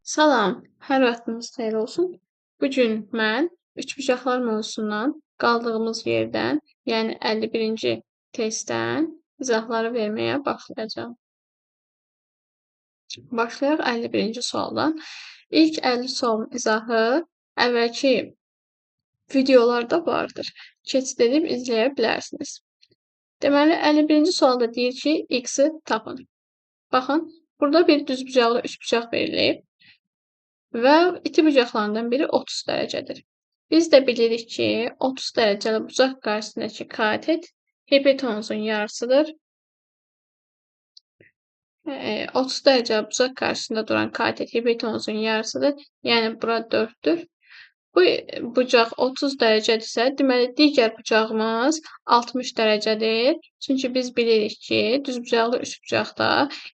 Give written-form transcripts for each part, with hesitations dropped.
Salam, hər vaxtınız xeyir olsun. Bu gün mən üçbucaqlar mövzusundan qaldığımız yerdən, yəni 51-ci testdən izahları verməyə başlayacağam. Başlayaq 51-ci sualdan. İlk 50 sualın izahı əvvəlki videolarda vardır. Keçid edib izləyə bilərsiniz. Deməli, 51-ci sualda deyir ki, x-i tapın. Baxın, burada bir düzbucaqlı üçbucaq verilib. Və iti bucaqlarından biri 30 dərəcədir. Biz də bilirik ki, 30 dərəcəli bucaq qarşısındakı katet hipotenuzun yarısıdır. 30 dərəcəli bucaq qarşısında duran katet hipotenuzun yarısıdır. Yəni, bura 4-dür. Bu bucaq 30 dərəcədirsə, deməli, digər bucağımız 60 dərəcədir. Çünki biz bilirik ki, düzbucaqlı üçbucaqda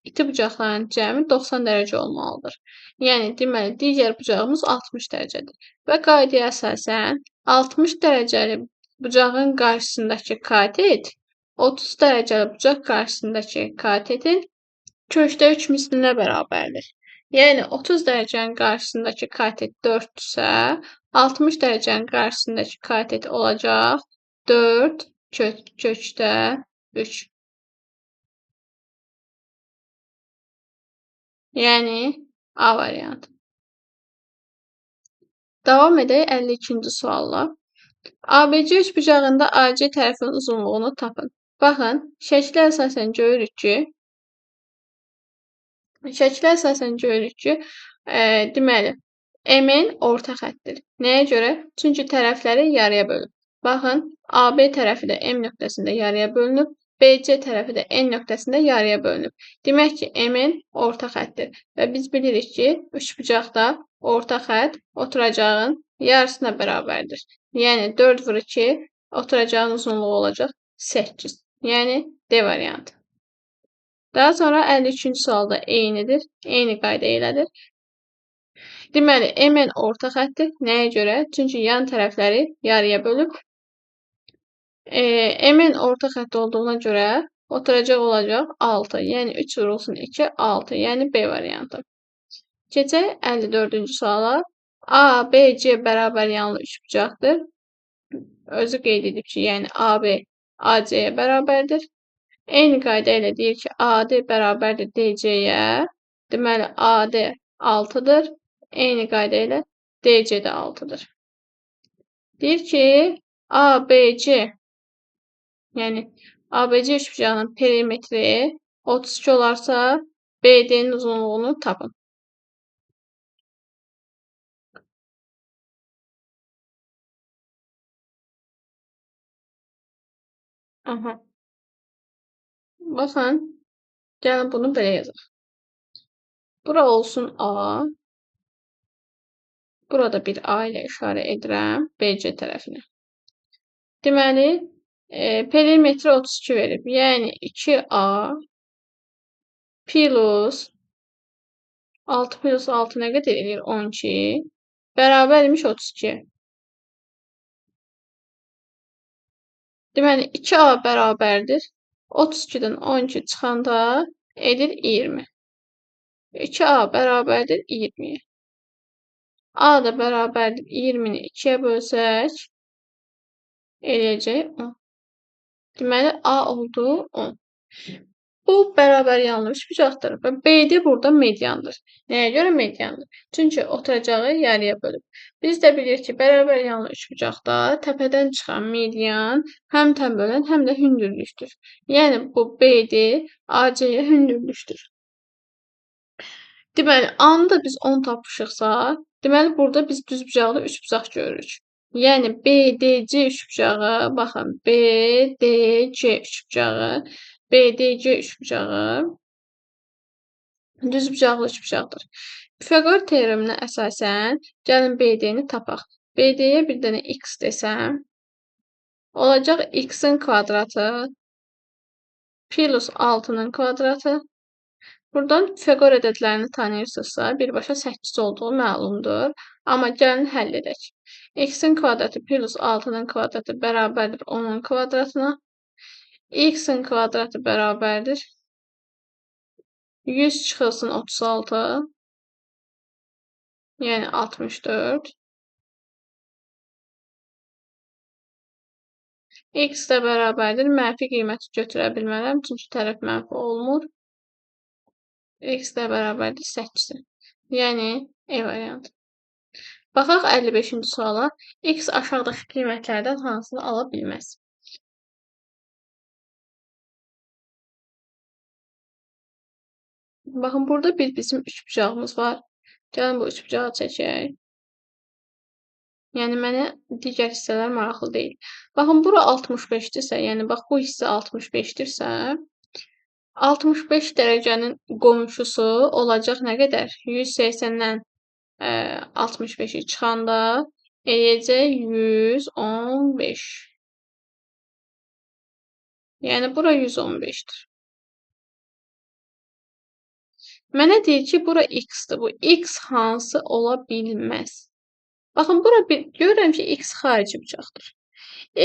iti bucaqların cəmi 90 dərəcə olmalıdır. Yəni, deməli, digər bucağımız 60 dərəcədir. Və qaydaya əsasən 60 dərəcəli bucağın qarşısındakı katet 30 dərəcəli bucaq qarşısındakı katetin kökdə 3 mislinə bərabərdir. Yəni, 30 dərəcənin qarşısındakı katet 4-dürsə, 60 dərəcənin qarşısındakı katet olacaq 4 kökdə 3. Yəni, A variantı. Davam edək 52-ci sualla. ABC üçbucağında AC tərəfin uzunluğunu tapın. Baxın, şəklə əsasən görürük ki, deməli, MN orta xəttdir. Nəyə görə? Çünki tərəfləri yarıya bölüb. Baxın, AB tərəfi də M nöqtəsində yarıya bölünüb, BC tərəfi də N nöqtəsində yarıya bölünüb. Demək ki, MN orta xəttdir. Və biz bilirik ki, üçbucaqda orta xətt oturacağın yarısına bərabərdir. Yəni, 4 vur 2, oturacağın uzunluğu olacaq 8. Yəni, D variantı. Daha sonra 53-cü sualda eynidir, eyni qayda ilədir. Deməli, MN orta xəttdir. Nəyə görə? Çünki yan tərəfləri yarıya bölüb. MN orta xətt olduğuna görə oturacaq olacaq 6. Yəni, 3 vurulsun 2, 6. Yəni, B variantı. Keçək 54-cü suala. A, B, C bərabər yanlı üçbucaqdır. Özü qeyd edib ki, yəni AB AC-yə bərabərdir. Eyni qayda ilə deyir ki, AD bərabərdir DC-yə. Deməli, AD 6-dır. Eyni qayda ilə DC də 6-dır. Deyir ki, ABC, yəni ABC üçbucağının perimetri 32 olarsa, BD-nin uzunluğunu tapın. Aha. Baxın, gəlin bunu belə yazaq. Bura olsun A. Burada bir A ilə işarə edirəm BC tərəfinə. Deməli, perimetri 32 verib. Yəni, 2A plus 6 plus 6 nə qədər edir? 12. Bərabərmiş 32. Deməli, 2A bərabərdir. 32-dən 12 çıxanda edir 20. 2A bərabərdir 20-yə. A da bərabərdir 20-ni 2-yə bölsək, eləyəcək 10. Deməli, A oldu 10. Bu, bərabər yanlı üçbucaqdır və BD burada mediandır. Nəyə görə mediandır? Çünki oturacağı yarıya bölüb. Biz də bilirik ki, bərabər yanlı üçbucaqda təpədən çıxan median həm tən bölən, həm də hündürlükdür. Yəni, bu BD AC-yə hündürlükdür. Deməli, A-nı da biz 10 tapmışıqsa, deməli, burada biz düzbucaqlı üçbucaq görürük. Yəni, BDC üçbucağı, baxın, BDC üçbucağı, BDC üçbucağı düzbucaqlı üçbucaqdır. Pifaqor teoreminə əsasən, gəlin BD-ni tapaq. BD-yə bir dənə x desəm, olacaq x-in kvadratı plus 6-nın kvadratı. Buradan Pifaqor ədədlərini tanıyırsınızsa, birbaşa 8 olduğu məlumdur. Amma gəlin həll edək. X-in kvadratı plus 6-nın kvadratı bərabərdir 10-un kvadratına. X-in kvadratı bərabərdir 100 çıxılsın 36. Yəni 64. X də bərabərdir. Mənfi qiyməti götürə bilmərəm, çünki tərəf mənfi olmur. X də bərabərdir 8-ə. Yəni E variantı. Baxaq 55-ci suala. X aşağıdakı qiymətlərdən hansını ala bilməz? Baxın, burada bizim üçbucağımız var. Gəlin bu üçbucağı çəkək. Yəni mənə digər hissələr maraqlı deyil. Baxın, bura 65-dirsə, yəni bax bu hissə 65-dirsə, 65 dərəcənin qonşusu olacaq nə qədər? 180-dən 65-i çıxanda eləyəcək 115. Yəni bura 115-dir. Mənə deyir ki, bura x-dir. Bu x hansı ola bilməz? Baxın, bura görürəm ki, x xarici bucaqdır.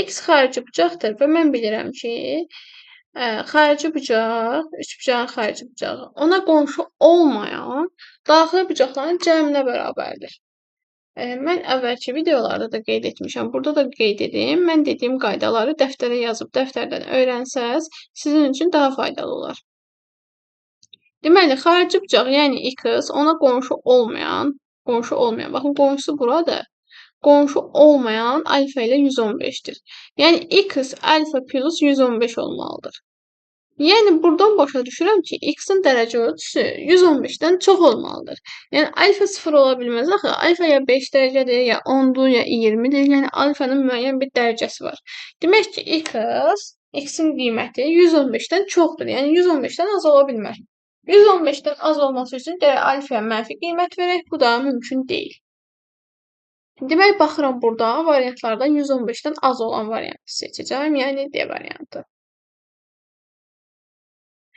X xarici bucaqdır və mən bilirəm ki, xarici bucaq, üçbucağın xarici bucağı ona qonşu olmayan daxili bucaqların cəminə bərabərdir. Mən əvvəlki videolarda da qeyd etmişəm, burada da qeyd edim. Mən dediyim qaydaları dəftərə yazıb, dəftərdən öyrənsəz, sizin üçün daha faydalı olar. Deməli, xarici bucaq, yəni x ona qonşu olmayan, baxın, qonşusu buradır. Qonşu olmayan alfa ilə 115-dir. Yəni, x alfa plus 115 olmalıdır. Yəni, buradan başa düşürəm ki, x-in dərəcə ölçüsü 115-dən çox olmalıdır. Yəni, alfa 0 ola bilməz axı. Alfa ya 5 dərəcədir, ya 10-dur, ya 20-dir. Yəni, alfanın müəyyən bir dərəcəsi var. Demək ki, x-in qiyməti 115-dən çoxdur. Yəni, 115-dən az ola bilmər. 115-dən az olması üçün gərək alfaya mənfi qiymət verək. Bu da mümkün deyil. Demək, baxıram burada variantlardan 115-dən az olan variantı seçəcəm, yəni D variantı.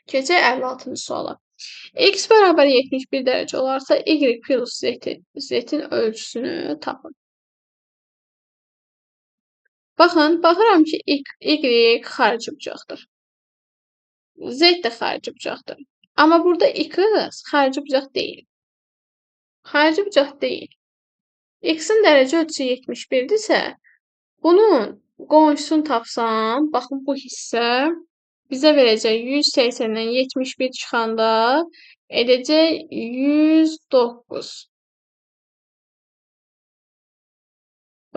Keçək 56-cı suala. X bərabər 71 dərəcə olarsa, Y plus Z-in ölçüsünü tapın. Baxın, baxıram ki, Y xarici bucaqdır. Z də xarici bucaqdır. Amma burada X xarici bucaq deyil. Xarici bucaq deyil. X-in dərəcə ölçüsü 71-dirsə, bunun qonşusunu tapsam, baxın bu hissə bizə verəcək 180-dən 71 çıxanda edəcək 109.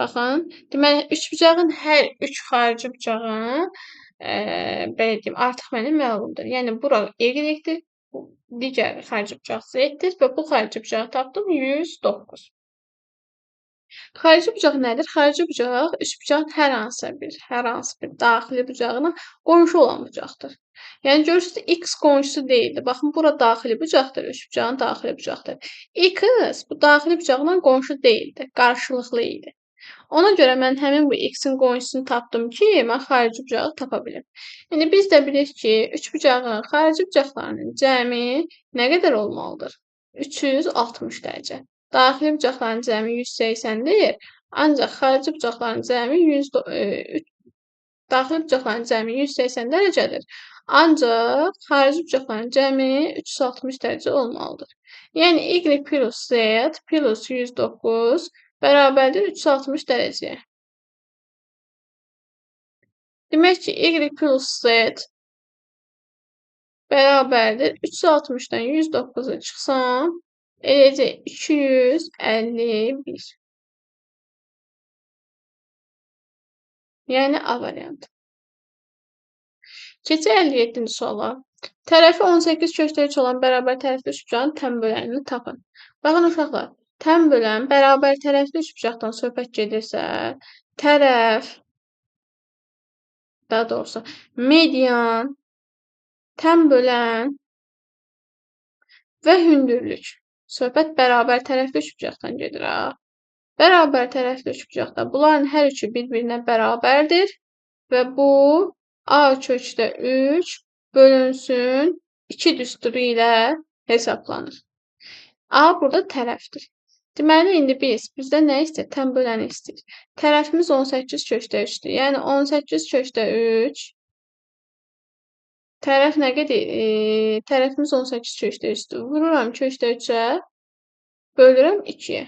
Baxın, deməli, üçbucağın hər üç xarici bucağın belə deyim, artıq mənə məlumdur. Yəni, bura Y-dir, digər xarici bucaq Z-dir və bu xarici bucağı tapdım 109. Xarici bucaq nədir? Xarici bucaq üçbucağın hər hansı bir daxili bucağına qonşu olan bucaqdır. Yəni görürsüz, x qonşusu deyildi. Baxın, bura daxili bucaqdır, üçbucağın daxili bucaqdır. X bu daxili bucaqla qonşu deyildi, qarşılıqlı idi. Ona görə mən həmin bu x-in qonşusunu tapdım ki, mən xarici bucağı tapa bilim. İndi biz də bilirik ki, üçbucağın xarici bucaqlarının cəmi nə qədər olmalıdır? 360 dərəcə. Daxili bucaqların cəmi 180-dir, ancaq xarici bucaqların cəmi daxili bucaqların cəmi 180 dərəcədir. Ancaq xarici bucaqların cəmi 360 dərəcə olmalıdır. Yəni, Y plus Z plus 109 bərabərdir 360 dərəcəyə. Demək ki, Y plus Z bərabərdir 360-dan 109-u çıxsam, eləyəcək 251. Yəni, A variantı. Keçək 57-ci suala. Tərəfi 18 köşdə 3 olan bərabər tərəfli üçbucağın tən bölənini tapın. Baxın, uşaqlar, tən bölən bərabər tərəfli üçbucaqdan söhbət gedirsə, tərəf, daha doğrusu, median, tən bölən və hündürlük. Söhbət bərabər tərəfli üçbucaqdan gedir, ha. Bərabər tərəfli üçbucaqda bunların hər üçü bir-birinə bərabərdir və bu A kökdə 3 bölünsün 2 düsturu ilə hesablanır. A burada tərəfdir. Deməli, indi bizdə nə istəyir? Tən böləni istəyir. Tərəfimiz 18 kökdə 3-dür. Yəni, 18 kökdə 3 tərəf nə qədər? Tərəfimiz 18 kökdə 3-dür. Vururam kökdə 3-ə. Bölürəm 2-yə.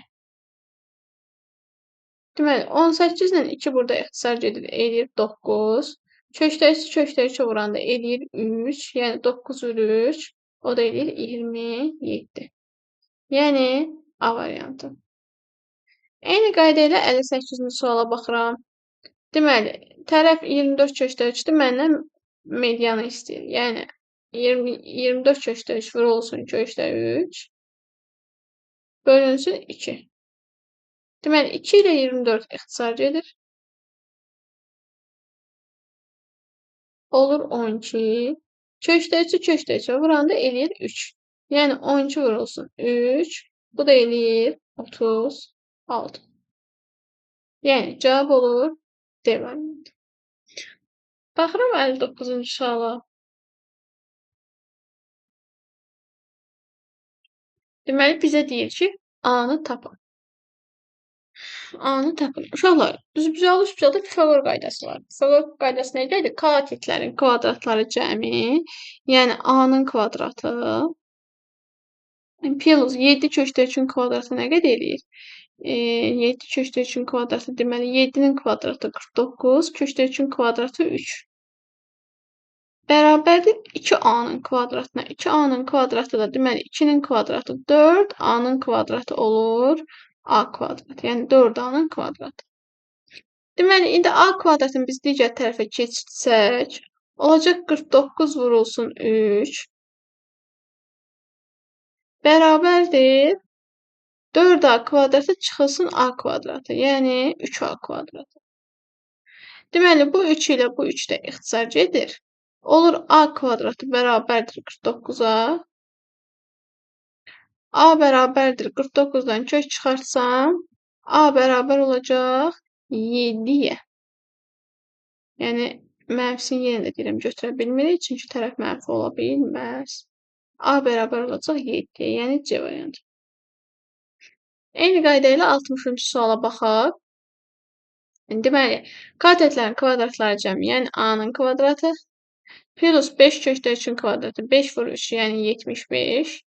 Deməli, 18 ilə 2 burada ixtisar gedir, eləyir 9. Köşdəki köşdəki vuranda eləyir 3. Yəni 9 vurur 3. O da eləyir 27. Yəni A variantı. Eyni qayda ilə 58-ci suala baxıram. Deməli, tərəf 24 köşdəkidir, məndən medianı istəyir. Yəni 24 köşdəki vurulsun köşdə 3. Bölünsün 2. Deməli, 2 ilə 24 ixtisar gedir. Olur 12. Köşdəki vuranda eləyir 3. Yəni 12 vurulsun 3. Bu da eləyir 36. Yəni cavab olur D variantı. Baxıram 59-cu suala. Deməli, bizə deyir ki, A-nı tapın. A-nı tapın. Uşaqlar, düzbucaqlı Pifaqor qaydası var. Pifaqor qaydası necədir? Katetlərin kvadratları cəmi, yəni A-nın kvadratı plus 7 köşdəkin kvadratı nə qədər eləyir? 7 köşdəkin kvadratı deməli 7-nin kvadratı 49, köşdəkin kvadratı 3. Bərabərdir 2A-nın kvadratına. 2A-nın kvadratı da deməli 2-nin kvadratı 4, A-nın kvadratı olur A kvadrat. Yəni 4A-nın kvadratı. Deməli, indi A kvadratını biz digər tərəfə keçirsək, olacaq 49 vurulsun 3. Bərabərdir 4A kvadratı çıxılsın A kvadratı. Yəni 3A kvadratı. Deməli, bu 3 ilə bu 3 də ixtisar gedir. Olur A kvadratı bərabərdir 49-a. A bərabərdir 49-dan kök çıxarsam, A bərabər olacaq 7-yə. Yəni, mənfisini yenə də deyirəm, götürə bilmirik, çünki tərəf mənfi ola bilməz. A bərabər olacaq 7-yə, yəni C variantı. Eyni qayda ilə 60-cı suala baxaq. Deməli, katetlərin kvadratları cəmi, yəni A-nın kvadratı, plus 5 köşdəkin kvadratı, 5 vurur 3, yəni 75.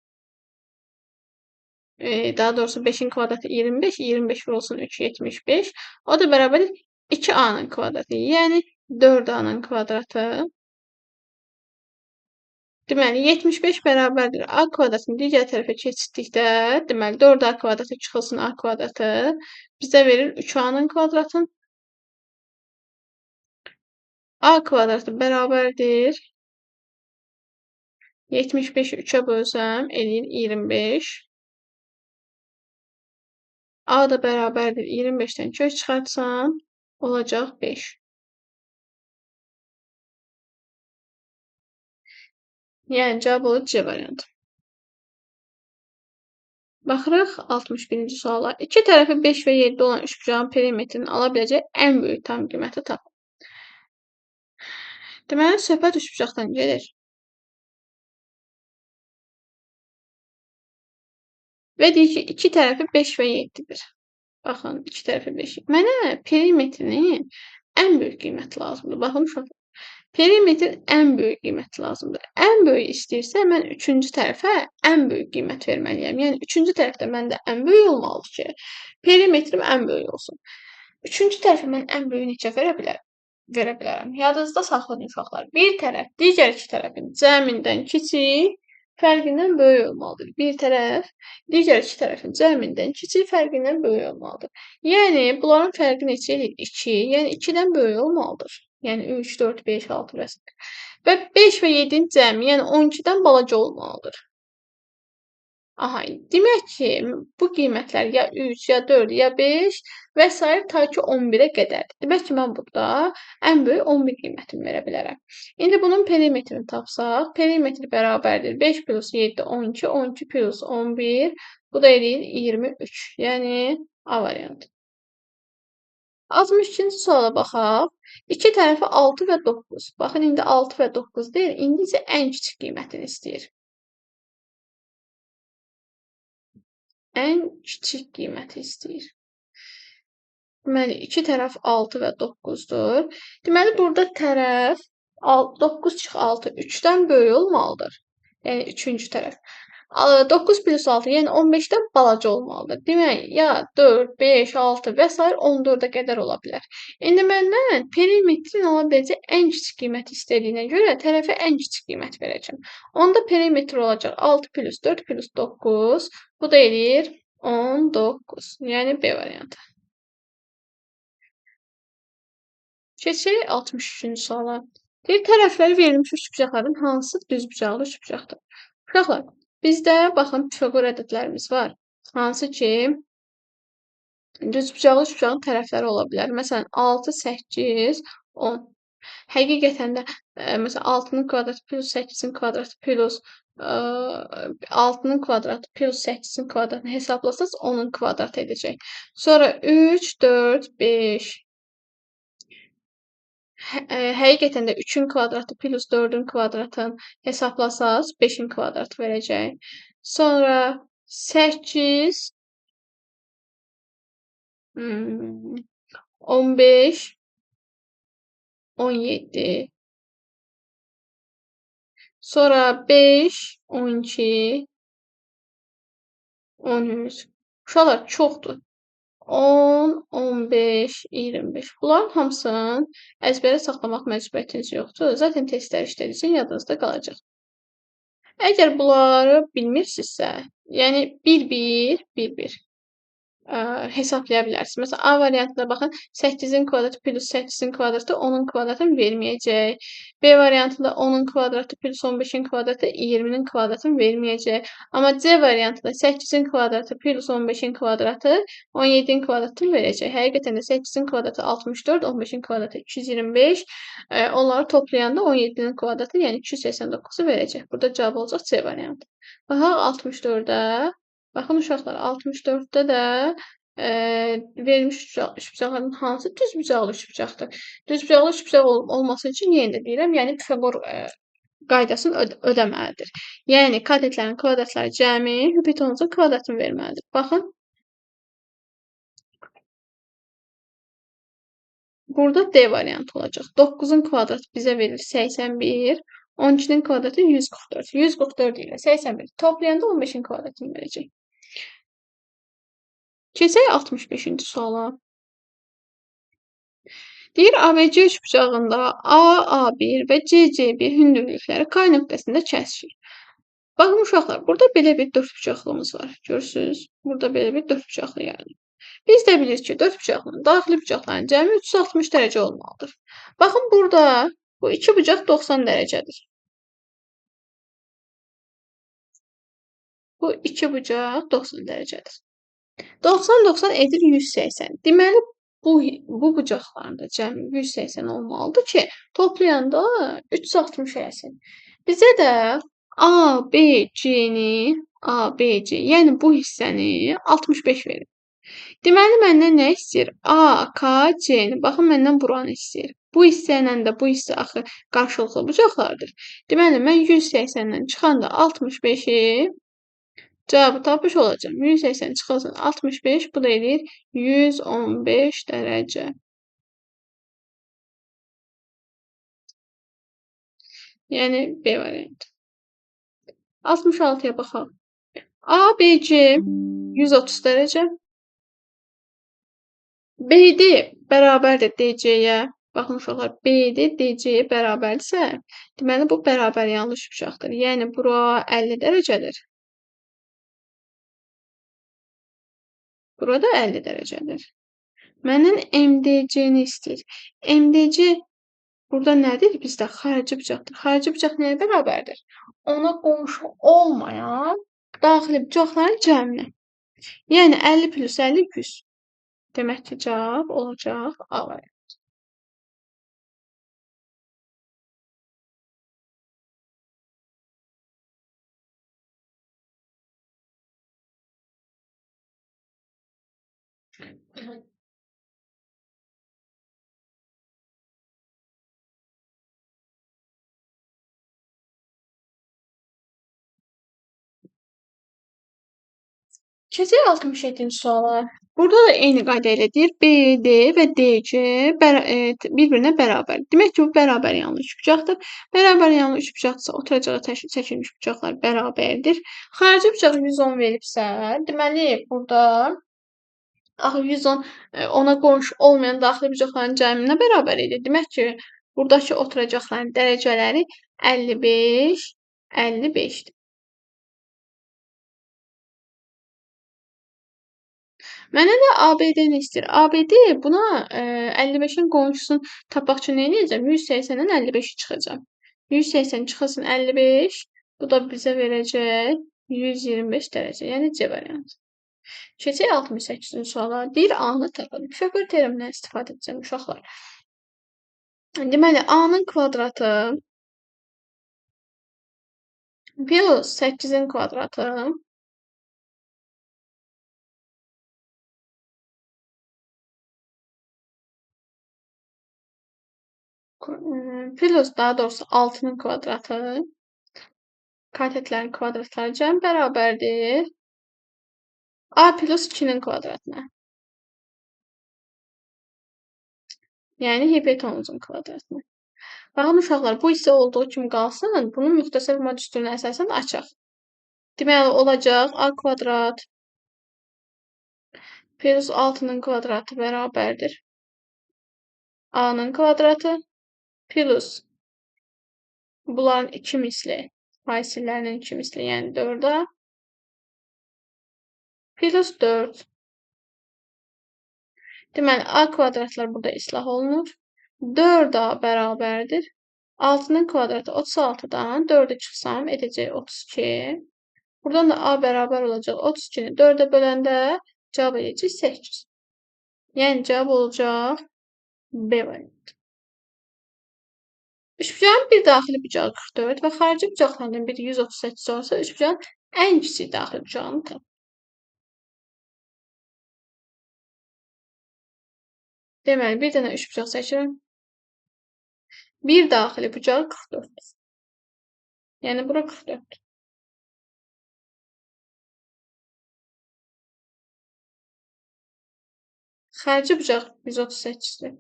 Daha doğrusu 5'in kvadratı 25. 25 vurulsun 3 75. O da bərabər 2A'nın kvadratı. Yəni 4A'nın kvadratı. Deməli 75 bərabərdir A kvadratını digər tərəfə keçirdikdə, deməli 4A kvadratı çıxılsın A kvadratı. Bizə verir 3A'nın kvadratını. A kvadratı bərabərdir 75'i 3'ə bölsəm eləyir 25. A da bərabərdir 25-dən kök çıxartsam olacaq 5. Yəni cavab olur C variantı. Baxırıq 61-ci suala. İki tərəfi 5 və 7 olan üçbucağın perimetrinin ala biləcək ən böyük tam qiyməti tapın. Deməli, söhbət üçbucaqdan gedir. Və deyir ki, iki tərəfi 5 və 7-dir. Baxın, iki tərəfi 5. Mənə perimetrinin ən böyük qiyməti lazımdır. Baxın, uşaqlar. Perimetrin ən böyük qiyməti lazımdır. Ən böyük istəyirsə, mən üçüncü tərəfə ən böyük qiymət verməliyəm. Yəni, üçüncü tərəfdə məndə ən böyük olmalıdır ki, perimetrim ən böyük olsun. Üçüncü tərəfə mən ən böyük neçə verə bilərəm? Yadınızda saxlayın uşaqlar. Bir tərəf digər iki tərəfin cəmindən kiçik, fərqindən böyük olmalıdır. Bir tərəf digər iki tərəfin cəmindən kiçik, fərqindən böyük olmalıdır. Yəni, bunların fərqi neçə edir? 2. Yəni, 2-dən böyük olmalıdır. Yəni, 3, 4, 5, 6 və s. Və 5 və 7-nin cəmi, yəni 12-dən balaca olmalıdır. Aha, demək ki, bu qiymətlər ya 3, ya 4, ya 5 və s. ta ki 11-ə qədərdir. Demək ki, mən burada ən böyük 11 qiymətini verə bilərəm. İndi bunun perimetrini tapsaq, perimetri bərabərdir 5 plus 7, 12, 12 plus 11, bu da eləyir 23. Yəni, A variantı. 62-ci suala baxaq. İki tərəfi 6 və 9. Baxın, indi 6 və 9 deyil, indi isə ən kiçik qiymətini istəyir. Ən kiçik qiyməti istəyir. Deməli, iki tərəf 6 və 9-dur. Deməli, burada tərəf 9 çıx 6 3-dən böyük olmalıdır. Yəni, üçüncü tərəf. 9 plus 6, yəni 15-dən balaca olmalıdır. Demək, ya 4, 5, 6 və s. 14-ə qədər ola bilər. İndi məndən perimetrin ala biləcək ən kiçik qiyməti istədiyinə görə tərəfə ən kiçik qiymət verəcəm. Onda perimetr olacaq 6 plus 4 plus 9. Bu da eləyir 19. Yəni B variantı. Keçək 63-cü suala. Deyir, tərəfləri verilmiş üçbucaqların hansı düzbucaqlı üçbucaqdır? Uşaqlar, bizdə baxın Pifaqor ədədlərimiz var. Hansı ki, düzbucaqlı üçbucağın tərəfləri ola bilər. Məsələn, 6, 8, 10. Həqiqətən də məsələn 6-nın kvadratı plus 8-in kvadratı plus 6-nın kvadratı plus 8-in kvadratını hesablasaz 10-un kvadratı edəcək. Sonra 3, 4, 5. Həqiqətən də 3-ün kvadratı plus 4-ün kvadratını hesablasaz 5-in kvadratı verəcək. Sonra 8, 15, 17. Sonra 5, 12, 13. Uşaqlar çoxdur. 10, 15, 25. Bunların hamısını əzbərə saxlamaq məcburiyyətiniz yoxdur. Zaten testlər işlədikcə yadınızda qalacaq. Əgər bunları bilmirsinizsə, yəni 1-1, 1-1 hesablaya bilərsiniz. Məsələn, A variantına baxın, 8-in kvadratı plus 8-in kvadratı 10-un kvadratını verməyəcək. B variantında 10-un kvadratı plus 15-in kvadratı 20-nin kvadratını verməyəcək. Amma C variantında 8-in kvadratı plus 15-in kvadratı 17-in kvadratını verəcək. Həqiqətən də 8-in kvadratı 64, 15-in kvadratı 225. Onları toplayanda 17-nin kvadratı, yəni 289-u verəcək. Burada cavab olacaq C variantı. Baxaq 64-də. Baxın uşaqlar, 64-də də verilmiş üçbucaqların hansı düzbucaqlı üçbucaqdır? Düzbucaqlı üçbucaq olması üçün yenə də deyirəm, yəni Pifaqor qaydasını ödəməlidir. Yəni katetlərin kvadratları cəmi hipotenuzun kvadratını verməlidir. Baxın. Burada D variantı olacaq. 9-un kvadratı bizə verir 81, 12-nin kvadratı 144. 144 ilə 81 toplayanda 15-in kvadratını verəcək. Keçək 65-ci suala. Deyir, ABC üçbucağında A, A1 və CC1 hündürlükləri K nöqtəsində kəsişir. Baxın uşaqlar, burada belə bir dördbucaqlımız var. Görürsünüz? Burada belə bir dördbucaqlı yaranır. Biz də bilirik ki, dördbucaqlının daxili bucaqların cəmi 360 dərəcə olmalıdır. Baxın, burada bu iki bucaq 90 dərəcədir. Bu iki bucaq 90 dərəcədir. 90-90 edir 180. Deməli, bu bucaqların da cəmi 180 olmalıdır ki, toplayanda 360 eləsin. Bizə də ABC-ni, ABC, yəni bu hissəni 65 verir. Deməli, məndən nə istəyir? AKC-ni, baxın, məndən buranı istəyir. Bu hissə ilə də bu hissə axı qarşılıqlı bucaqlardır. Deməli, mən 180-dən çıxanda 65-i cavabı tapmış olacağım. 180 çıxılsın 65, bu da eləyir 115 dərəcə. Yəni B variantı. 66-ya baxaq. ABC 130 dərəcə. BD bərabərdir DC-yə. Baxın uşaqlar, BD DC-yə bərabərdirsə, deməli bu bərabər yanlış bucaqdır. Yəni bura 50 dərəcədir. Burada 50 dərəcədir. Məndən MDC-ni istəyir. MDC burada nədir? Bizdə xarici bucaqdır. Xarici bucaq nəyə bərabərdir? Ona qonşu olmayan daxili bucaqların cəminə. Yəni 50 plus 50 100. Demək ki, cavab olacaq A variantı. Keçək 67-ci suala. Burada da eyni qayda ilə deyir, BD və DC bir-birinə bərabər. Demək ki, bu bərabər yanlı üçbucaqdır. Bərabər yanlı üçbucaqdırsa, oturacağı çəkilmiş bucaqlar bərabərdir. Xarici bucaq 110 veribsə, deməli, burada axı 110 ona qonşu olmayan daxili bucaqların cəminə bərabər edir. Demək ki, buradakı oturacaqların dərəcələri 55, 55-dir. Məndən də ABD-ni istəyir. ABD buna 55-in qonşusunu tapmaq üçün nə edəcəm? 180-dən 55-i çıxacam. 180 çıxılsın 55, bu da bizə verəcək 125 dərəcə, yəni C variantı. Keçək 68-ci suala. Deyir A-nı tapın. Pifaqor teoremindən istifadə edəcəm uşaqlar. Deməli, A-nın kvadratı plus 8-in kvadratı plus daha doğrusu 6-nın kvadratı katetlərin kvadratları cəm bərabərdir. A plus 2-nin kvadratına. Yəni hipotenuzun kvadratına. Baxın uşaqlar, bu hissə olduğu kimi qalsın, bunun müxtəsər modüsünə əsasən açaq. Deməli, olacaq A kvadrat plus 6-nın kvadratı bərabərdir. A-nın kvadratı plus bunların 2 misli, faisillərinin 2 misli, yəni 4A plus 4. Deməli, A kvadratlar burada islah olunur. 4A bərabərdir. 6-nın kvadratı 36-dan 4-ü çıxsam edəcək 32. Buradan da A bərabər olacaq 32-ni 4-ə böləndə cavab edəcək 8. Yəni cavab olacaq B variantı. Üçbucağın bir daxili bucağı 44 və xarici bucaqlardan biri 138 olsa, üçbucağın ən kiçik daxili bucağını tap. Deməli, bir dənə üçbucaq seçirəm. Bir daxili bucağı 44. Yəni, bura 44. Xarici bucaq 138-dir.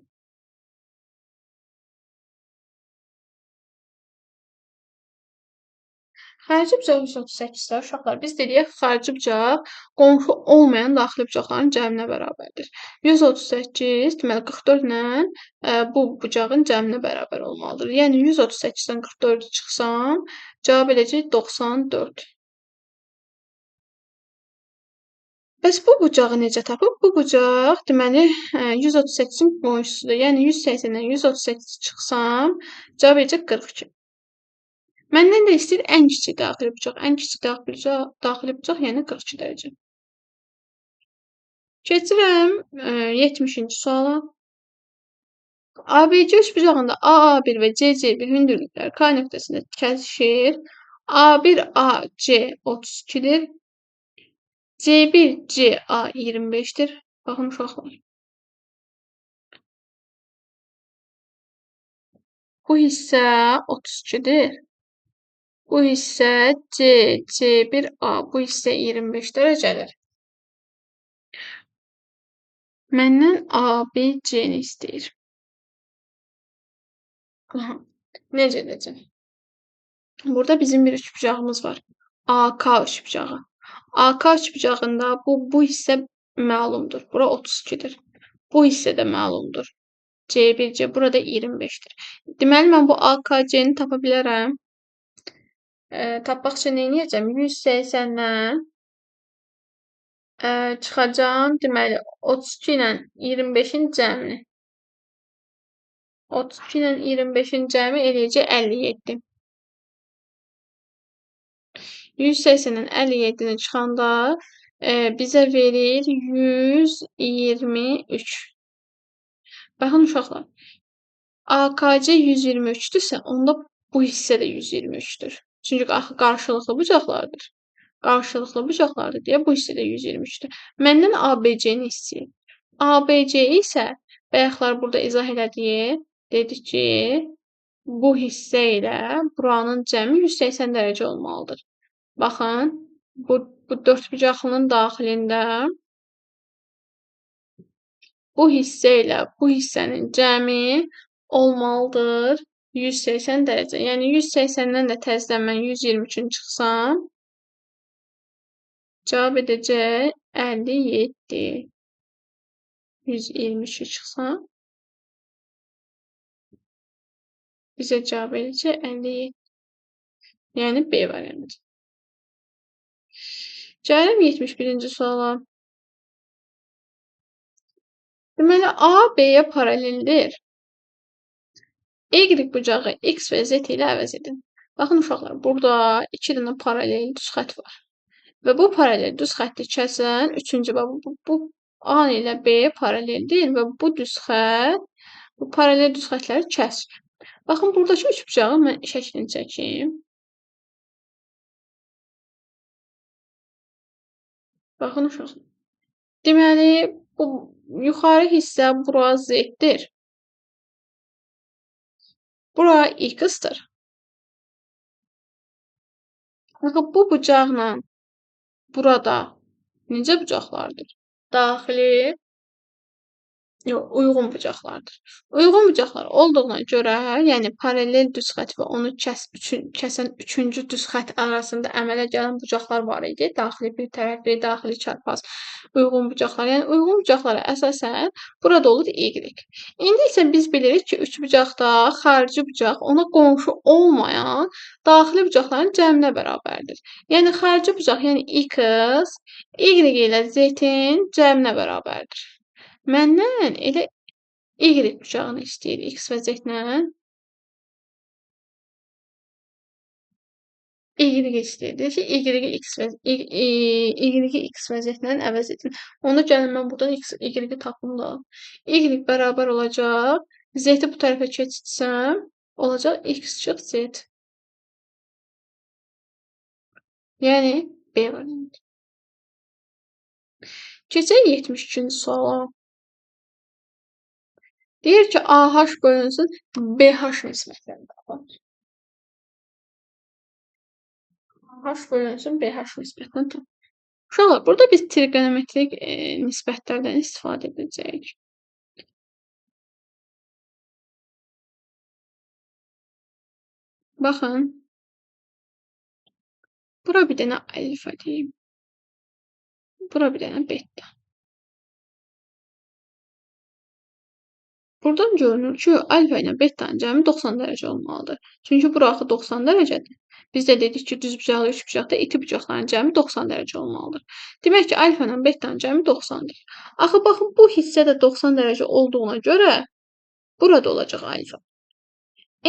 Xarici bucaq 138-də uşaqlar, biz dedik xarici bucaq qonşu olmayan daxili bucaqların cəminə bərabərdir. 138, deməli 44 ilə bu bucağın cəminə bərabər olmalıdır. Yəni 138-dən 44-ü çıxsam, cavab edəcək 94. Bəs bu bucağı necə tapıb? Bu bucaq, deməli, 138-in qonşusudur. Yəni 180-dən 138 çıxsam, cavab edəcək 42. Məndən də istəyir ən kiçik daxili bucaq. Ən kiçik daxili bucaq, yəni 42 dərəcə. Keçirəm 70-ci suala. ABC üçbucağında AA1 və CC1 hündürlüklər K nöqtəsində kəsişir. A1 AC 32-dir. C1 CA 25-dir. Baxın uşaqlar. Bu hissə 32-dir. Bu hissə C1A, bu hissə 25 dərəcədir. Məndən ABC-ni istəyir. Necə edəcəm? Burada bizim bir üçbucağımız var. AK üçbucağı. AK üçbucağında bu hissə məlumdur. Bura 32-dir. Bu hissə də məlumdur. C1C burada 25-dir. Deməli, mən bu AKC-ni tapa bilərəm. Tapmaq üçün nə edəcəm? 180-dən çıxacam. Deməli, 32 ilə 25-in cəmini. 32 ilə 25-in cəmi eləyəcək 57. 180-dən 57-ni çıxanda bizə verir 123. Baxın uşaqlar. AKC 123-dürsə, onda bu hissə də 123-dür. Çünki qarşılıqlı bucaqlardır. Qarşılıqlı bucaqlardır deyə bu hissə də 123-dür. Məndən ABC-ni istəyir. ABC isə bayaqlar burada izah elədik. Dedik ki, bu hissə ilə buranın cəmi 180 dərəcə olmalıdır. Baxın, bu dördbucaqlının daxilində bu hissə ilə bu hissənin cəmi olmalıdır 180 dərəcə. Yəni 180-dən də təzədən mən 123-ünü çıxsam, cavab edəcək 57. 123-ü çıxsam, bizə cavab edəcək 57. Yəni B variantı. Gəlin 71-ci suala. Deməli, A B-yə paraleldir. Y bucağı X və Z ilə əvəz edin. Baxın uşaqlar, burada 2 dənə paralel düz xətt var. Və bu paralel düz xətti kəsən 3-cü bu A ilə B paraleldir və bu düz xətt bu paralel düz xəttləri kəsir. Baxın, buradakı üçbucağı mən şəklini çəkeyim. Baxın uşaqlar. Deməli, bu yuxarı hissə bura Z-dir. Bura X-dir. Axı bu bucaqla burada necə bucaqlardır? Daxili uyğun bucaqlardır. Uyğun bucaqlar olduğuna görə, yəni paralel düz xətt və onu kəsən 3-cü düz xətt arasında əmələ gələn bucaqlar var idi. Daxili bir tərəfli, daxili çarpaz uyğun bucaqlar. Yəni uyğun bucaqlara əsasən burada olur Y. İndi isə biz bilirik ki, üçbucaqda xarici bucaq ona qonşu olmayan daxili bucaqların cəminə bərabərdir. Yəni xarici bucaq, yəni X, Y ilə Z-in cəminə bərabərdir. Məndən elə Y bucağını istəyir X və Z-lə. Y istəyir. Deyir ki, Y-i X və Z-lə əvəz edin. Onda gəlin mən buradan Y-i tapım da. Y bərabər olacaq. Z-i bu tərəfə keçsəm, olacaq X çıx Z. Yəni B variantı. Keçək 72-ci suala. Deyir ki, AH bölünsün BH nisbətlərini tapın. AH bölünsün BH nisbətlərini tapın. Uşaqlar, burada biz trigonometrik nisbətlərdən istifadə edəcəyik. Baxın. Bura bir dənə alfa deyim. Bura bir dənə beta. Buradan görünür ki, alfa ilə betanın cəmi 90 dərəcə olmalıdır. Çünki bura axı 90 dərəcədir. Biz də dedik ki, düzbucaqlı üçbucaqda iti bucaqların cəmi 90 dərəcə olmalıdır. Demək ki, alfa ilə betanın cəmi 90-dır. Axı baxın, bu hissə də 90 dərəcə olduğuna görə burada olacaq alfa.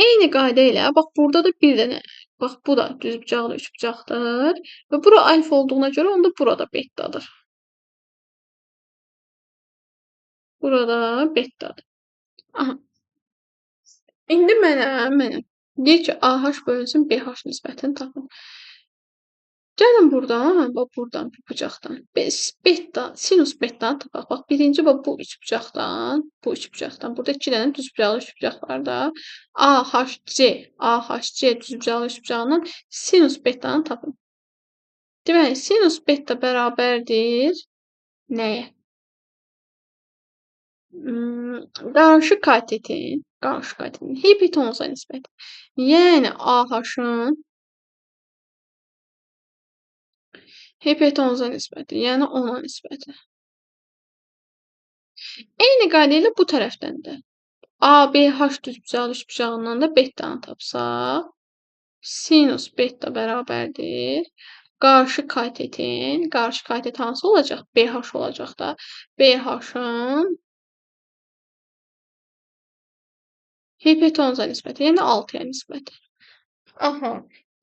Eyni qayda ilə, bax burada da bir dənə, bax bu da düzbucaqlı üçbucaqdır və bura alfa olduğuna görə onda burada betadır. Burada betadır. Aha. İndi mənə deyir ki, AH bölünsün BH nisbətini tapın. Gəlin buradan, bax buradan, bu bucaqdan. Beta, sinus betanı tapaq. Bax, birinci bax bu üçbucaqdan, burada 2 dənə düzbucaqlı üçbucaq var da. AHC düzbucaqlı üçbucağından sinus betanı tapın. Deməli, sinus beta bərabərdir nəyə? Qarşı katetin hipotenuza nisbəti. Yəni AH-ın hipotenuza nisbəti, yəni ona nisbəti. Eyni qayda ilə bu tərəfdən də ABH düzbucaqlı üçbucağından da betanı tapsaq, sinus beta bərabərdir. Qarşı katet hansı olacaq? BH olacaq da. BH-ın hipotenuza nisbəti, yəni 6-ya nisbəti. Aha.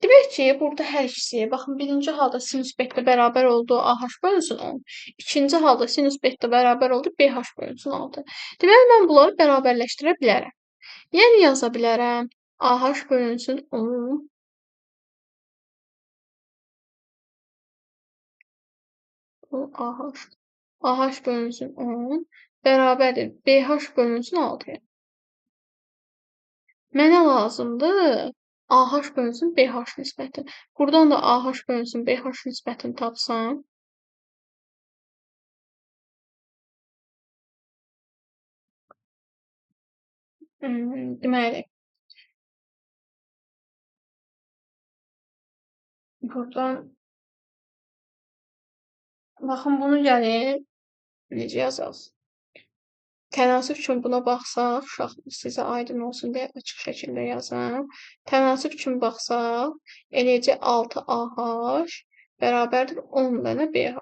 Demək ki, burada hər ikisi, baxın, birinci halda sinus beta bərabər oldu, AH bölünsün 10. İkinci halda sinus beta bərabər oldu, BH bölünsün 6. Deməli, mən bunları bərabərləşdirə bilərəm. Yəni, yaza bilərəm, AH bölünsün 10. Bu AH. AH bölünsün 10 bərabərdir. BH bölünsün 6-ya. Mənə lazımdır AH bölünsün BH nisbəti. Buradan da AH bölünsün BH nisbətini tapsam, Deməli, buradan baxın bunu gəlin necə yazaq? Tənasüb üçün buna baxsaq, uşaq sizə aydın olsun deyə açıq şəkildə yazım. Tənasüb üçün baxsaq, eləcə 6AH bərabərdir 10 dənə BH.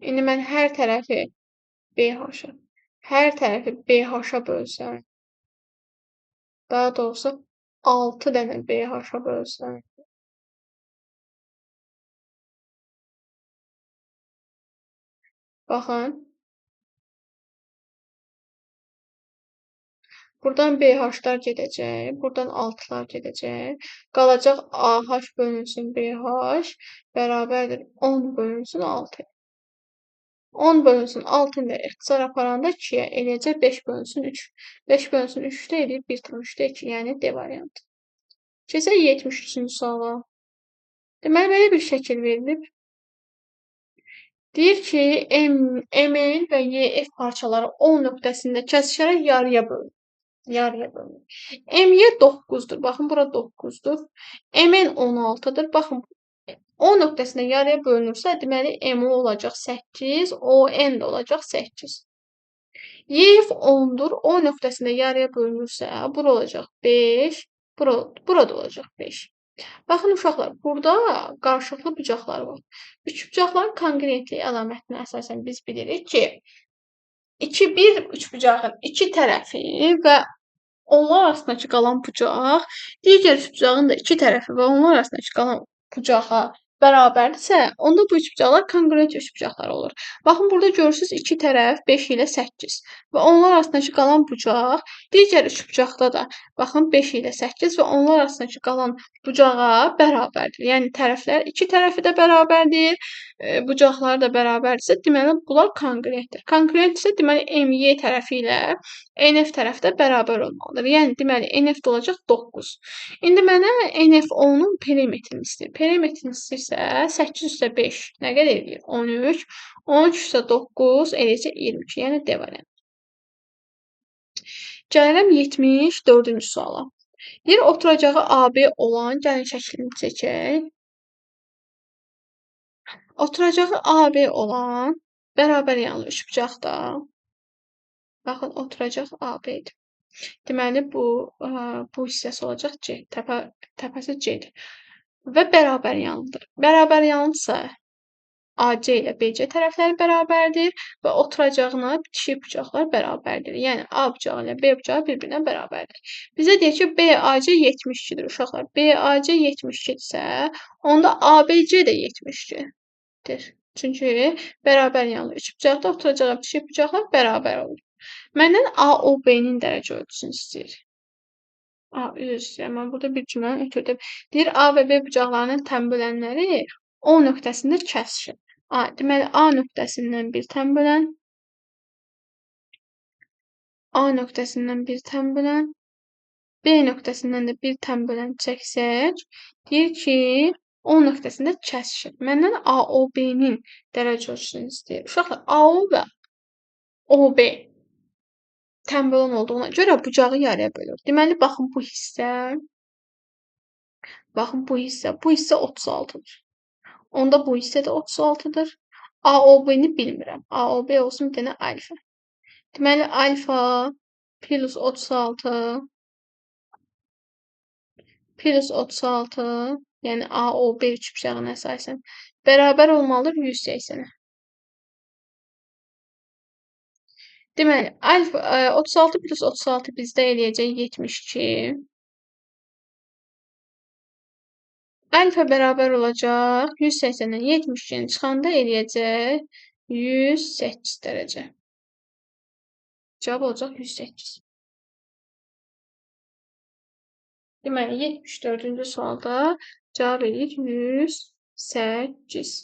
İndi mən hər tərəfi BH-a bölsəm, daha doğrusu 6 dənə BH-a bölsəm, baxın, buradan BH-lar gedəcək, buradan 6-lar gedəcək. Qalacaq AH bölünsün BH bərabərdir 10 bölünsün 6. 10 bölünsün 6 ilə ixtisar aparanda 2-yə eləyəcək 5 bölünsün 3. 5 bölünsün 3-də eləyir 1/3-də 2, yəni D variantı. Keçək 73-cü suala. Deməli, belə bir şəkil verilib. Deyir ki, MN və YF parçaları O nöqtəsində kəsişərək yarıya bölünür. MY 9-dur. Baxın, bura 9-dur. MN 16-dır. Baxın, O nöqtəsində yarıya bölünürsə, deməli, MO olacaq 8, ON də olacaq 8. YF 10-dur. O nöqtəsində yarıya bölünürsə, bura olacaq 5, burada olacaq 5. Baxın uşaqlar, burada qarşılıqlı bucaqlar var. Üçbucaqların kongruentlik əlamətinə əsasən biz bilirik ki, bir üçbucağın iki tərəfi və onlar arasındakı qalan bucaq digər üçbucağın da iki tərəfi və onlar arasındakı qalan bucağa bərabərdirsə, onda bu üçbucaqlar kongruent üçbucaqlar olur. Baxın, burada görürsünüz iki tərəf 5 ilə 8 və onlar arasındakı qalan bucaq digər üçbucaqda da baxın 5 ilə 8 və onlar arasındakı qalan bucağa bərabərdir. Yəni tərəflər iki tərəfi də bərabərdir, bucaqları da bərabərdirsə, deməli bunlar kongruentdir. Kongruentdirsə, deməli MY tərəfi ilə NF tərəfi də bərabər olmalıdır. Yəni deməli NF də olacaq 9. İndi mənə NF10-un perimetrini istəyir. Perimetrini istəyirsə 8 üstə 5 nə qədər edir? 13. 13 üstə 9 eləcə 22. Yəni D variantı. Gəlirəm 74-cü suala. Deyir, oturacağı AB olan, gəlin şəklini çəkək. Oturacağı AB olan bərabər yanlı üçbucaqda. Baxın, oturacaq AB-dir. Deməli, bu hissəsi olacaq C. Təpəsi C-dir. Və bərabər yanlıdır. Bərabər yanlıdırsa AC ilə BC tərəfləri bərabərdir və oturacağına bitişik bucaqlar bərabərdir. Yəni A bucağı ilə B bucağı bir-birinə bərabərdir. Bizə deyir ki, BAC 72-dir uşaqlar. BAC 72-dirsə, onda ABC də 72-dir. Çünki bərabər yanlı üç bucaqda oturacağı bitişik bucaqlar bərabər olur. Məndən AOB-nin dərəcə ölçüsünü istəyir. Üzr istəyirəm, mən burada bir cümləni ötürdüm. Deyir, A və B bucaqlarının tən bölənləri O nöqtəsində kəsişir. Deməli, A nöqtəsindən bir tən bölən, A nöqtəsindən bir tən bölən, B nöqtəsindən də bir tən bölən çəksək, deyir ki, O nöqtəsində kəsişir. Məndən AOB-nin dərəcə ölçüsünü istəyir. Uşaqlar, AO və OB tən bölən olduğuna görə bucağı yarıya bölür. Deməli, baxın bu hissə 36-dır. Onda bu hissə də 36-dır. AOB-ni bilmirəm. AOB olsun bir dənə alfa. Deməli, alfa plus 36, yəni AOB üçbucağına əsasən bərabər olmalıdır 180-ə. Deməli, 36 plus 36 bizdə eləyəcək 72. Alfa bərabər olacaq 180-dən 72-ni çıxanda eləyəcək 108 dərəcə. Cavab olacaq 108. Deməli, 74-cü sualda cavab eləyir 108.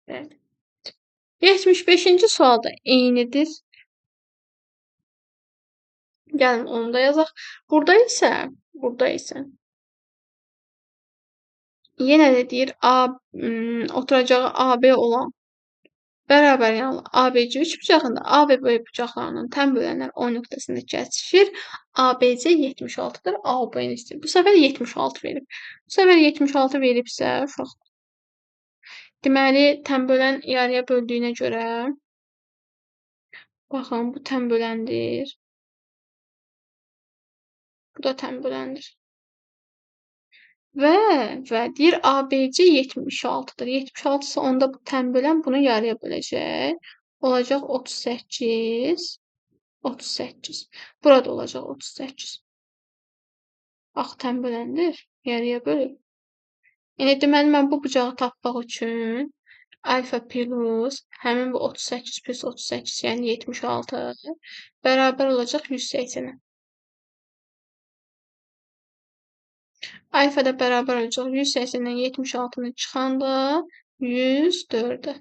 Evet. 75-ci sualda eynidir. Gəlin onu da yazaq. Burada isə yenə də deyir, oturacağı AB olan Bərabər yanlı ABC üçbucağında A və B bucaqlarının tən bölənlər O nöqtəsində kəsişir. ABC 76-dır. A o B-ni istəyir. Bu səfər 76 verib. Bu səfər 76 veribsə, uşaq. Deməli, tən bölən yarıya böldüyünə görə baxın, bu tən böləndir. Bu da tən böləndir. Və deyir ABC 76-dır. 76 isə onda bu tən bölən bunu yarıya böləcək. Olacaq 38. 38. Burada olacaq 38. Bax, tən böləndir. Yarıya bölüb. Yəni, deməli, mən bu bucağı tapmaq üçün alfa plus həmin bu 38 plus 38, yəni 76 bərabər olacaq 180-ə. Alfa da bərabər olacaq 180-dən 76-nı çıxanda 104-ə.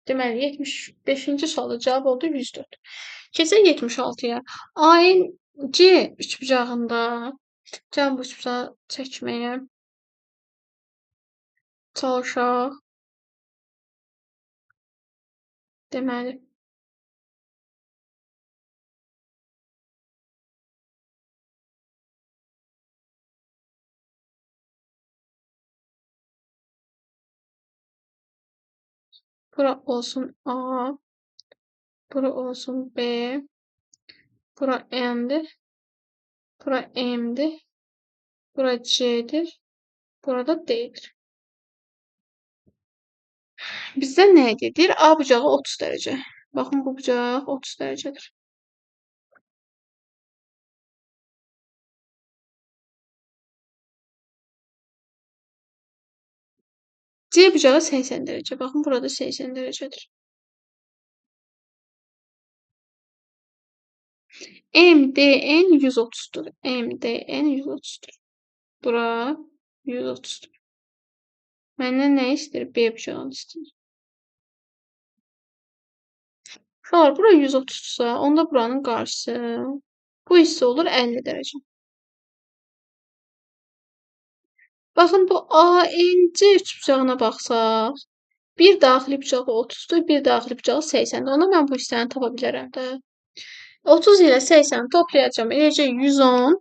Deməli, 75-ci sualda cavab oldu 104. Keçək 76-ya. ANC üçbucağında gəlin bu üçbucağı çəkməyə çalışaq. Deməli, bura olsun A, bura olsun B, bura N'dir, bura M'dir, bura C'dir, burada D'dir. Bizdə nə edir? A bucağı 30 dərəcə. Baxın, bu bucaq 30 dərəcədir. C bucağı 80 dərəcə. Baxın, burada 80 dərəcədir. MDN 130'dur. MDN 130'dur. Bura 130'dur. Məndən nə istəyir? B bucağını istəyir. Uşaqlar, bura 130'sa, onda buranın qarşısı bu hissə olur 50 dərəcə. Baxın, bu ANC üçbucağına baxsaq, bir daxili bucağı 30'dur, bir daxili bucağı 80'dir. Onda mən bu hissəni tapa bilərəm də. 30 ilə 80 toplayacağım, eləcək 110.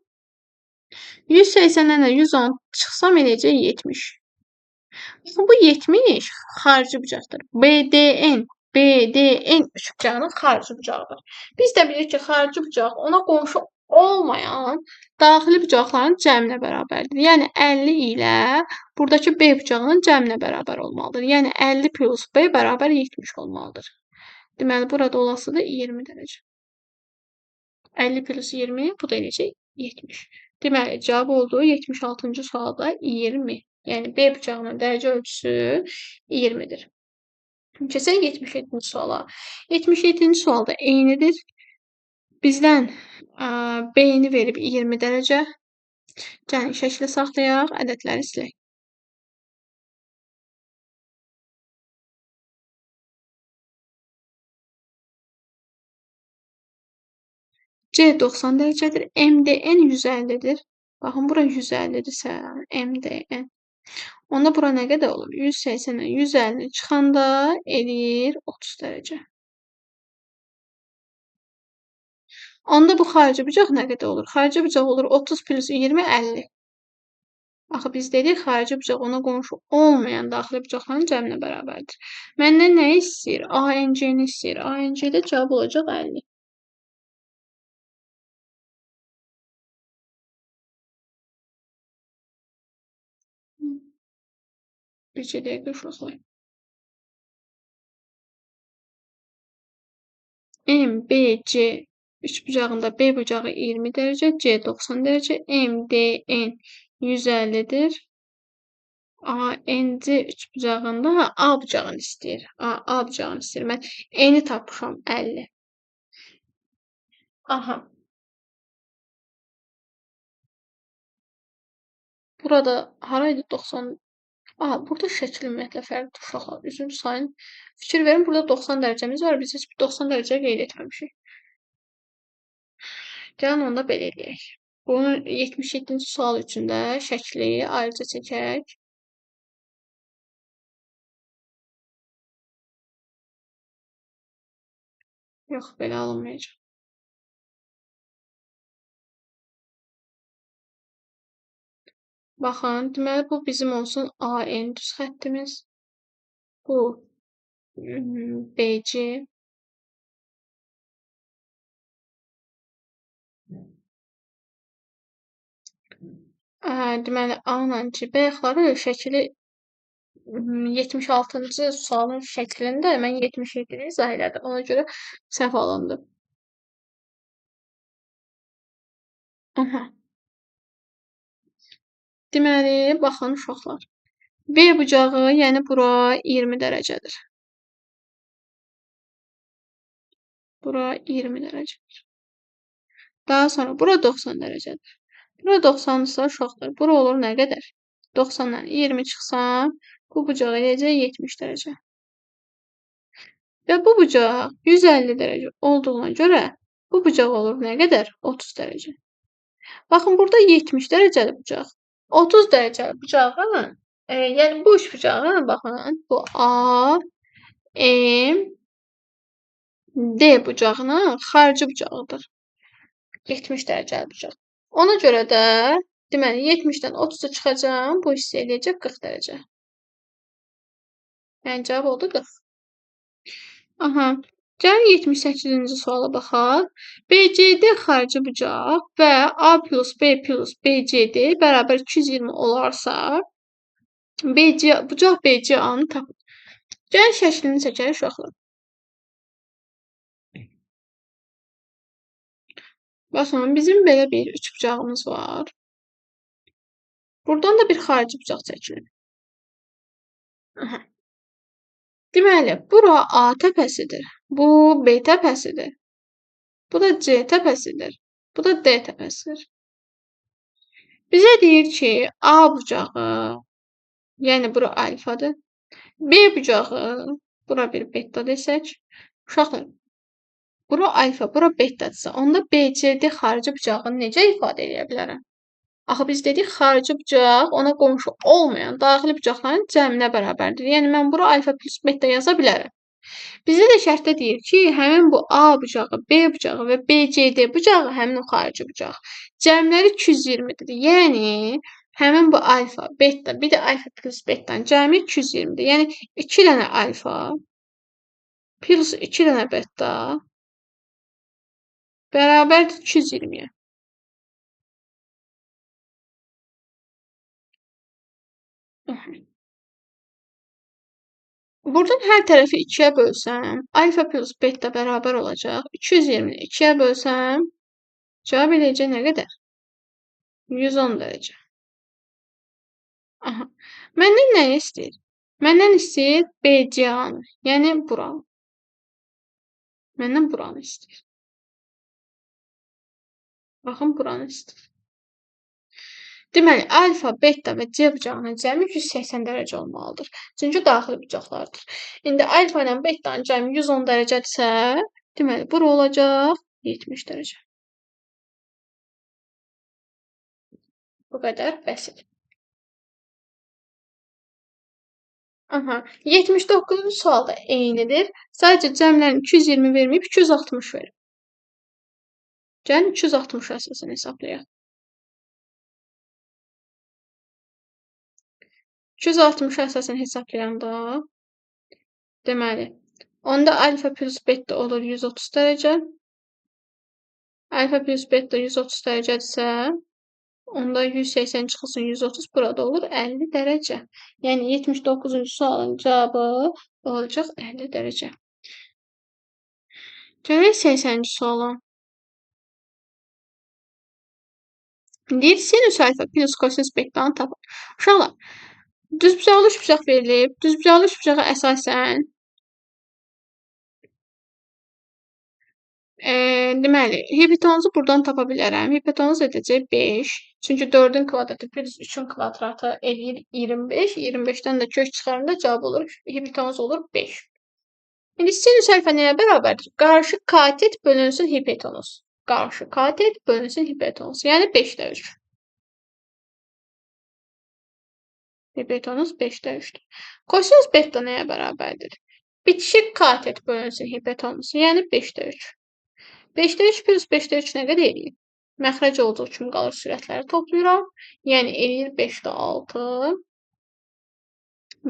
180-dən də 110 çıxsam eləcək 70. Bu 70 xarici bucaqdır. BDN üçbucağının xarici bucağıdır. Biz də bilirik ki, xarici bucaq ona qonşu olmayan daxili bucaqların cəminə bərabərdir. Yəni 50 ilə buradakı B bucağının cəminə bərabər olmalıdır. Yəni 50 plus B bərabər 70 olmalıdır. Deməli, burada olası da 20 dərəcə. 50 plus 20, bu da eləcək 70. Deməli, cavab oldu 76-cı sualda 20. Yəni B bucağının dərəcə ölçüsü 20-dir. Keçək 77-ci suala. 77-ci sualda eynidir. Bizdən B-ni verib 20 dərəcə. Gəlin şəkli saxlayaq, ədədləri silək. C 90 dərəcədir. MDN 150-dir. Baxın, bura 150-dirsə, MDN. Onda bura nə qədər olur? 180-dən 150 çıxanda eləyir 30 dərəcə. Onda bu xarici bucaq nə qədər olur? Xarici bucaq olur 30 plus 20, 50. Axı biz dedik, xarici bucaq ona qonşu olmayan daxili bucaqların cəminə bərabərdir. Məndən nə istəyir? ANC-ni istəyir. ANC-də cavab olacaq 50. Bircə dəqiqə uşaqlar. MBC üçbucağında B bucağı 20 dərəcə, C 90 dərəcə, MDN 150-dir. ANC üçbucağında A bucağını istəyir. A bucağını istəyir. Mən N-i tapmışam 50. Aha. Burada haraydı 90? Aha, burada şəkil ümumiyyətlə fərqlidir uşaqlar. Üzünü sayın. Fikir verin, burada 90 dərəcəmiz var. Biz heç bir 90 dərəcə qeyd etməmişik. Gəlin onda belə eləyək. Bunun 77-ci sual üçün də şəkli ayrıca çəkək. Yox, belə alınmayacaq. Baxın, deməli bu bizim olsun AN düz xəttimiz. Bu BC. Deməli A ilə C bayaqları şəkili 76-cı sualın şəklində mən 77-ni izah elədim. Ona görə səhv alındı. Aha. Deməli, baxın uşaqlar. B bucağı, yəni bura 20 dərəcədir. Bura 20 dərəcədir. Daha sonra bura 90 dərəcədir. Bura 90-dırsa uşaqlar, bura olur nə qədər? 90-dan 20 çıxsam, bu bucaq eləyəcək 70 dərəcə. Və bu bucaq 150 dərəcə olduğuna görə bu bucaq olur nə qədər? 30 dərəcə. Baxın, burada 70 dərəcəli bucaq. 30 dərəcəli bucağın, yəni bu üç bucağın, baxın, bu A, M, D bucağının xarici bucağıdır. 70 dərəcəli bucaq. Ona görə də deməli 70-dən 30-u çıxacağım, bu hissə eləyəcək 40 dərəcə. Yəni cavab oldu 40. Aha. Gəlin 78-ci suala baxaq. BCD xarici bucaq və A plus B plus BCD bərabər 220 olarsa, bucaq BCA-nı tapın. Gəlin şəklini çəkək uşaqlar. Baxın, bizim belə bir üçbucağımız var. Buradan da bir xarici bucaq çəkilir. Deməli, bura A təpəsidir. Bu B təpəsidir. Bu da C təpəsidir. Bu da D təpəsidir. Bizə deyir ki, A bucağı, yəni bura alfadır. B bucağı, bura bir beta desək. Uşaqlar, bura alfa, bura betadırsa, onda BCD xarici bucağını necə ifadə edə bilərəm? Axı biz dedik, xarici bucaq ona qonşu olmayan daxili bucaqların cəminə bərabərdir. Yəni mən bura alfa plus beta yaza bilərəm. Bizə də şərtdə deyir ki, həmin bu A bucağı, B bucağı və BCD bucağı həmin o xarici bucaq. Cəmləri 220-dir. Yəni həmin bu alfa, beta, bir də alfa plus beta'nın cəmi 220-dir. Yəni 2 dənə alfa plus 2 dənə beta bərabərdir 220-yə. Buradan hər tərəfi 2-yə bölsəm, alfa plus beta bərabər olacaq. 220-ni 2-yə bölsəm, cavab eləyəcək nə qədər? 110 dərəcə. Aha. Məndən nə istəyir? Məndən istəyir BCA-nı, yəni buranı. Məndən buranı istəyir. Baxın, buranı istəyir. Deməli, alfa, beta və C bucağının cəmi 180 dərəcə olmalıdır. Çünki daxili bucaqlardır. İndi alfa ilə beta'nın cəmi 110 dərəcədirsə, deməli, bura olacaq 70 dərəcə. Bu qədər bəsit. Aha, 79-cu sualda eynidir. Sadəcə cəmlərini 220 verməyib 260 verir. Gəlin 260 əsasını hesablayaq. 260 əsasını hesablayanda, deməli, onda alfa plus beta olur 130 dərəcə. Alfa plus beta 130 dərəcədirsə, onda 180 çıxılsın 130, burada olur 50 dərəcə. Yəni 79-cu sualın cavabı olacaq 50 dərəcə. Gələk 80-ci suala. Deyir, sinüs alfa plus kosinüs beta'nı tapın. Uşaqlar, düzbucaqlı üçbucaq verilib. Düzbucaqlı üçbucağa əsasən deməli, hipotenuzu buradan tapa bilərəm. Hipotenuz edəcək 5. Çünki 4-ün kvadratı plus 3-ün kvadratı eləyir 25. 25-dən də kök çıxarında cavab olur, hipotenuz olur 5. İndi sinüs alfa nəyə bərabərdir? Qarşı katet bölünsün hipotenuz. Qarşı katet bölünsün hipotenuz. Yəni 5-də 3. Hipotenuz 5-də 3'dür. Kosinüs beta nəyə bərabərdir? Bitişik katet bölünsün hipotenuzu, yəni 5-də 3. 5-də 3 plus 5-də 3 nə qədər eləyir? Məxrəc olduğu kimi qalır sürətləri toplayıram. Yəni eləyir 5-də 6.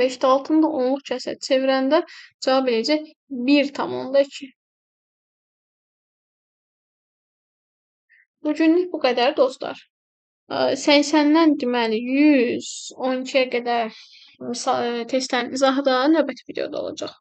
5-də 6-nı da onluq kəsər çevirəndə cavab eləyəcək 1,2. Bugünlük bu qədər dostlar. 80-dən deməli 112-yə qədər misal testlərin izahı da növbəti videoda olacaq.